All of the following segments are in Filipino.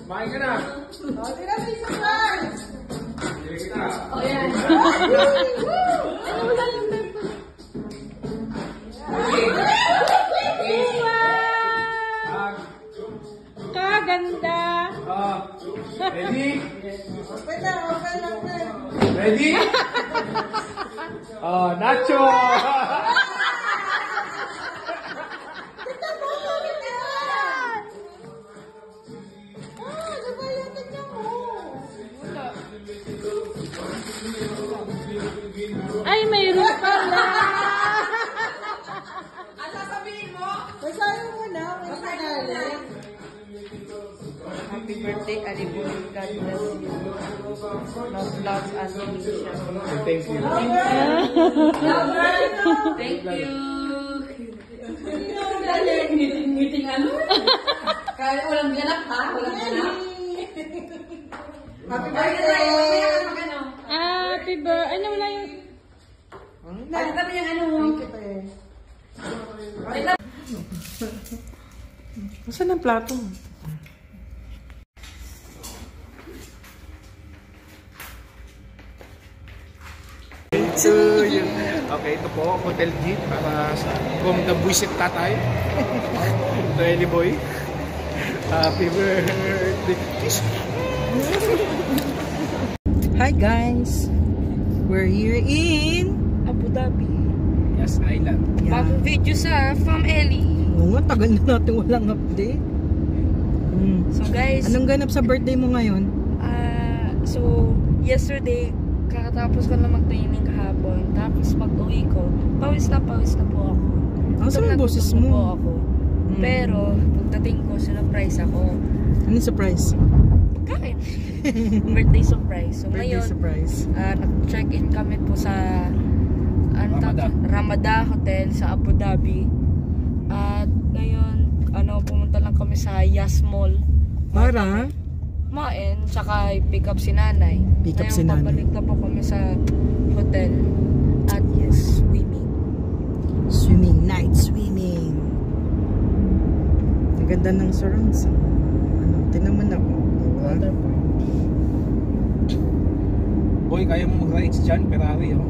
Kumain ka na. Okay na, may surprise! Sige kita. O yan. Ano wala yung member? Kaganda. Ready? Okay na, okay na, okay. Ready? Nacho! Tignan mo! Tignan! Ano ba yan? Tignan mo! Ay, mayroon pala. Ano sabihin mo? Basahin mo na. May sinali. Happy birthday, Alibun. God bless you. Love, love, and Alicia. Thank you. Thank you. Ngiting ano? Kaya walang ganap ha? Walang ganap? Happy birthday! Happy birthday. Ano wala yung... Ano kami yung ano? Saan ang plato? So, yun. Okay, ito po, Hotel G para sa from the Buisit Tatay. To Eli Boy. Happy birthday. Hi guys! We're here in Abu Dhabi. Yes, Island. Bagong video sa Fam Ellie. Oo nga, tagal na natin walang update. So guys, Anong ganap sa birthday mo ngayon? so yesterday, kakatapos ko na mag-training kahapon. Tapos mag-uwi ko, pawis na po ako. Saan ang boses Gutom na po mo? ako. Pero, pagdating ko, surprise ako. Anong surprise? Kain. Birthday surprise. So Birthday ngayon, surprise. nag-check-in kami po sa Ramada Hotel sa Abu Dhabi. At ngayon, pumunta lang kami sa Yas Mall. Para? Kumain, tsaka pick up si nanay. Pick up Ngayon, si nanay. Pabalik na po kami sa hotel. At yes, swimming. Swimming, night swimming. Ang ganda ng surrounds. Tinaman ako. Diba? Boy, kaya mo mag-rides dyan, Ferrari, oh.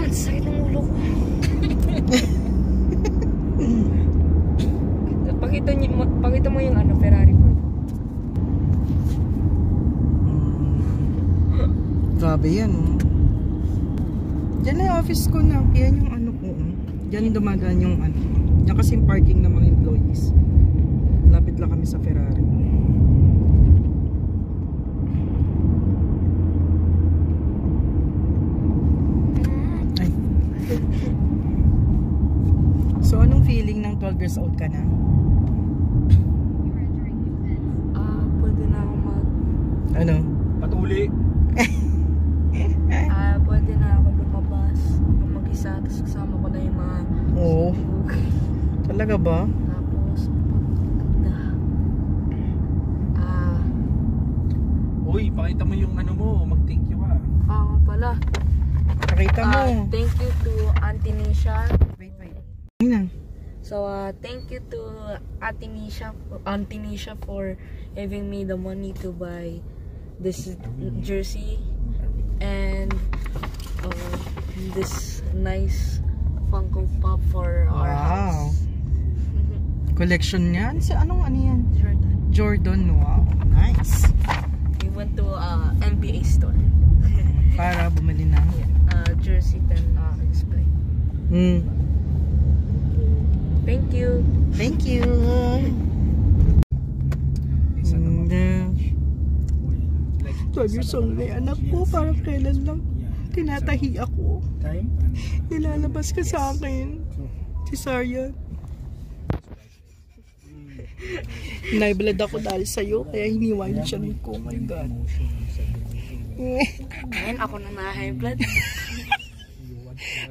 Sakit ng ulo ko. Pakita mo yung Ferrari ko. Grabe yan. Diyan na yung office ko na. Kaya yung ko. Diyan dumadaan yung Diyan kasi yung parking ng mga employees. Lapit lang kami sa Ferrari. Ay. So, anong feeling ng 12 years old ka na? Pwede na ako Ano? Patuli. pwede na ako lumabas. Mag-isa, tapos kasama ko na yung mga Oo. Talaga ba? Tapos, ganda. Uy, pakita mo yung mo, mag-thank you ka. Pala. Pakita mo. Thank you to Auntie Nisha. Wait. Ayun. So, thank you to Auntie Nisha for giving me the money to buy this jersey and this nice Funko Pop for our house. Collection niyan? Anong yan? Jordan. Jordan. Wow. Nice. We went to NBA store. Para bumili ng Jersey 10 display. Thank you. Thank you. Years old na anak ko, parang kailan lang tinatahi ako. Nilalabas ka sa akin. Si Sarya. Naiblad ako dahil sa'yo, kaya hiniwa yung tiyan ko. Oh my God. Ngayon ako na na-high blood.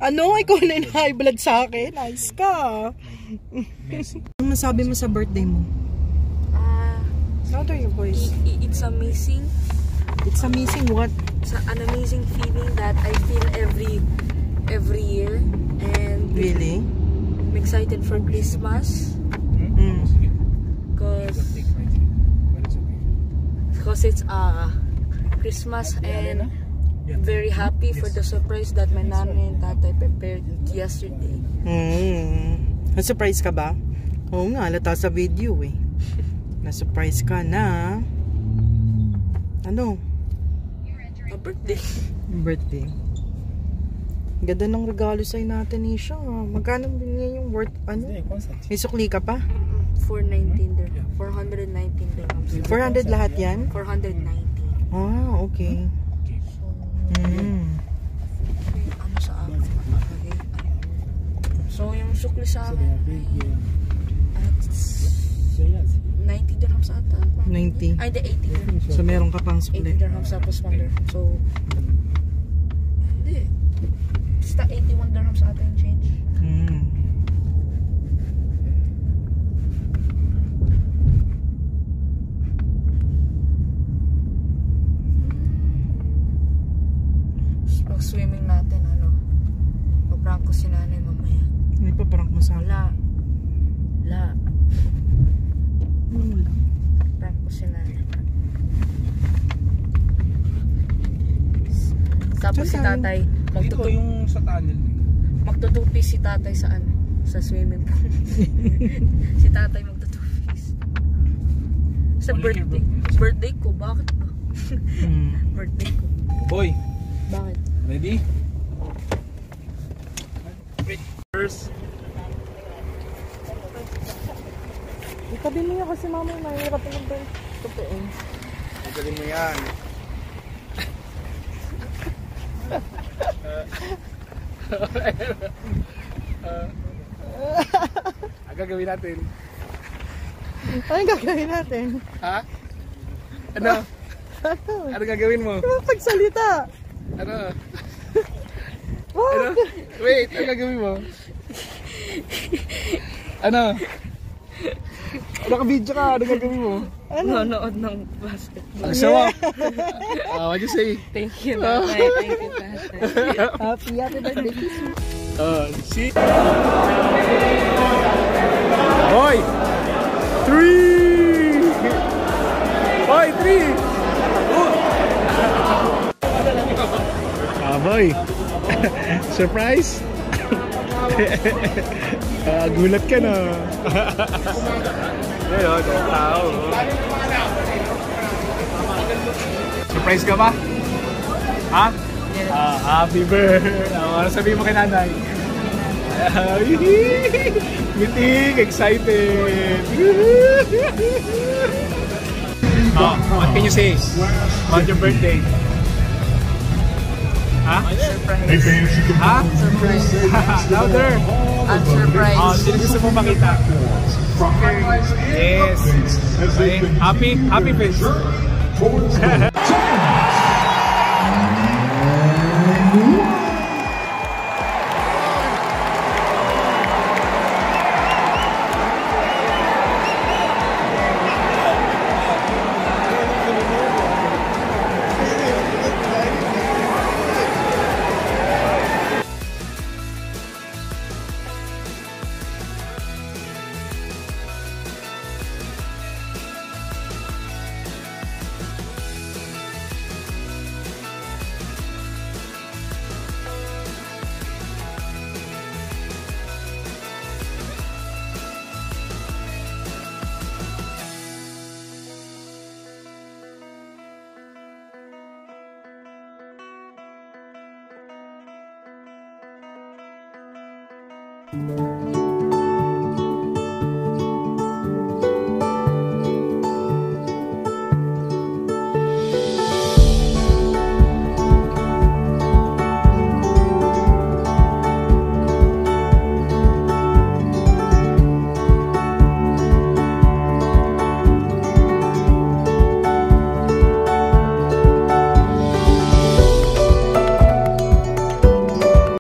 Ano? Ikaw na yung high blood sa akin? Nice ka. Ano masabi mo sa birthday mo? What are your boys? It's amazing. It's amazing what? It's an amazing feeling that I feel every year. And Really? I'm excited for Christmas. Because because it's Christmas and very happy for the surprise that my nanay and tatay prepared yesterday. Na-surprise ka ba? Oo nga, halata sa video eh. Na-surprise ka na. Ano? A birthday. Birthday. Ganda ng regalo sa'yo natin, Isha. Magkano binigyan yung worth, ano? May sukli ka pa? 419 dirhams. 419 dirhams. 400 lahat yan? 490. Ah, okay. Ano sa akin? Okay. So, yung sukli sa akin at 90 dirhams ata. 90. Ay, 80 dirhams. So, meron ka pang 80 sukli. dirhams tapos 1 dirham. So, hindi. Basta 81 dirhams ata yung change. Pag swimming natin, ano, paprank ko si nanay mamaya. Hindi pa parang masama. Wala. Wala. Prank ko si nanay. Tapos si tatay, Dito yung sa tunnel. magtutupis si tatay sa ano, sa swimming pool. Si tatay magtutupis. Sa birthday. Birthday ko, bakit ba? Birthday ko. Boy, Bakit? ready? First. Itabi mo yan kasi mama, mahirap na ba? Totoo. Magaling mo yan. Gagawin natin. Anong gagawin natin? Ha? Ano? Ano gagawin mo? Pagsalita! Ano? What? Ano? Wait, ano gagawin mo? Ano? Naka-video ka, ano gagawin mo? Nanonood ng basketball. Gusto mo? What you say? Thank you, tatay. Thank you, tatay. Happy birthday, kiss mo. See? Boy! 3! Boy, 3! Boy! Surprise? Gulat ka na. Ayun, tao. Surprise ka ba? Ha? Yes. Happy birthday! Ano sabihin mo kay nanay? Meeting! Excited! What can you say about your birthday? Ha? Surprise. Ha? Surprise. Louder! I'm surprised. Sino gusto mo makita? Yes! Okay. Happy face! Thank you.